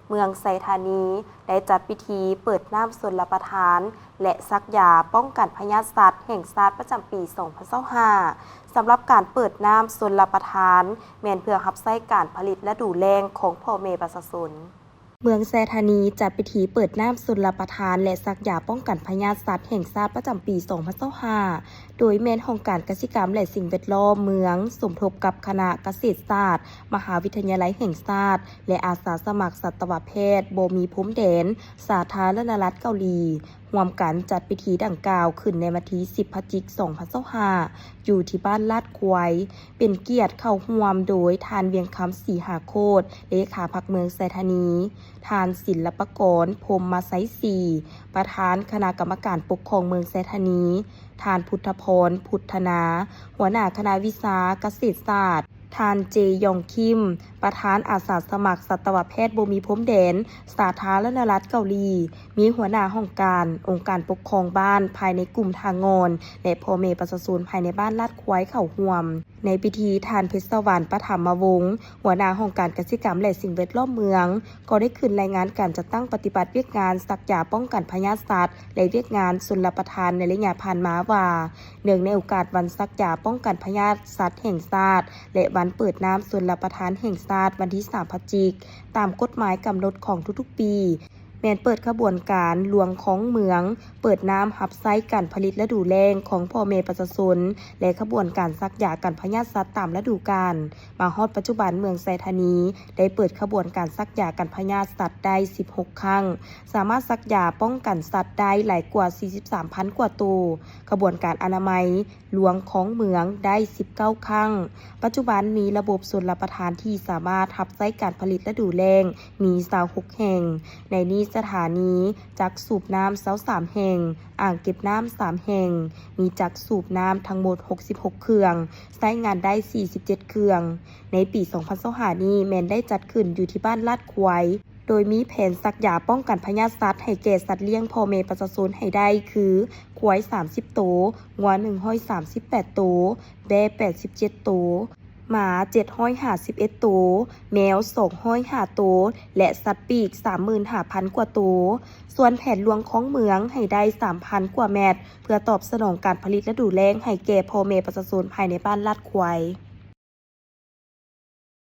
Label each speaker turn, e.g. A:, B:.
A: เมืองไซธานีได้จัดพิธีเปิดน้ำชลประทาน และซักยาป้องกันพยาธิสัตว์แห่งชาติประจำปี 2025 สำหรับการเปิดน้ำชลประทานแม่นเพื่อรับใช้การผลิตและดูแลของพ่อแม่ประชาชนเมืองไซธานีจัดพิธีเปิดน้ำชลประทานและซักยาป้องกันพยาธิสัตว์แห่งชาติประจำปี 2025 โดยแม่นองค์การเกษตรกรรมและสิ่งแวดล้อมเมืองสมทบกับคณะเกษตรศาสตร์มหาวิทยาลัยแห่งชาติและอาสาสมัครสัตวแพทย์บ่มีพรมแดนสาธารณรัฐเกาหลีร่วมกันจัดพิธีดังกล่าวขึ้นในวันที่ 10 พฤศจิกายน 2025 อยู่ที่บ้านลาดควายเป็นเกียรติเข้าร่วมโดยทานเวียงคำศรีหาโคตรเลขาพรรคเมืองไซธานีทานศิลปกรพรหมมาไซสีประธานคณะกรรมการปกครองเมืองไซธานีทานพุทธพรพุทธนาหัวหน้าคณะวิชาเกษตรศาสตร์ทานเจยองคิมประธานอาสาสมัครสัตวแพทย์บ่มีพรมแดนสาธารณรัฐเกาหลีมีหัวหน้าห้องการองค์การปกครองบ้านภายในกลุ่มทางอนและพ่อแม่ประชาชนภายในบ้านลาดควายเข้าร่วมในพิธีทานเพชรสวรรค์ปฐมวงศ์หัวหน้าห้องการเกษตรกรรมและสิ่งแวดล้อมเมืองก็ได้ขึ้นรายงานการจัดตั้งปฏิบัติเวียกงานซักยาป้องกันพยาธิสัตว์และเวียกงานชลประทานในระยะผ่านมาว่าเนื่องในโอกาสวันซักยาป้องกันพยาธิสัตว์แห่งชาติและวันเปิดน้ำชลประทานแห่งชาติวันที่ 3 พฤศจิกายนตามกฎหมายกำหนดของทุกๆปีแม่นเปิดขบวนการหลวงของเมืองเปิดน้ำหับไซการผลิตและดูแลของพ่อแม่ประชาชนและขบวนการซักยากันพยาธิสัตว์ตามฤดูกาลมาฮอดปัจจุบันเมืองไซธานีได้เปิดขบวนการซักยากันพยาธิสัตว์ได้ 16 ครั้งสามารถซักยาป้องกันสัตว์ได้หลายกว่า 43,000 กว่าตัวขบวนการอนามัยหลวงของเมืองได้ 19 ครั้งปัจจุบันมีระบบชลประทานที่สามารถรับใช้การผลิตและดูแลมี26แห่งในนี้สถานีจักสูบน้ำ23แห่งอ่างเก็บน้ำ3แห่งมีจักสูบน้ำทั้งหมด66เครื่องใช้งานได้47เครื่องในปี 2025 นี้แม่นได้จัดขึ้นอยู่ที่บ้านลาดควายโดยมีแผนซักยาป้องกันพยาธิสัตว์ให้แก่สัตว์เลี้ยงพ่อแม่ประชาชนให้ได้คือควาย30ตัวงัว138ตัวแบะ87ตัวหมา751ตัวแมว205ตัวและสัตว์ปีก 35,000 กว่าตัวส่วนแผนหลวงของเมืองให้ได้ 3,000 กว่าแมตรเพื่อตอบสนองการผลิตและดูแลให้แก่พ่อแม่ประชาชนภายในบ้านลาดควาย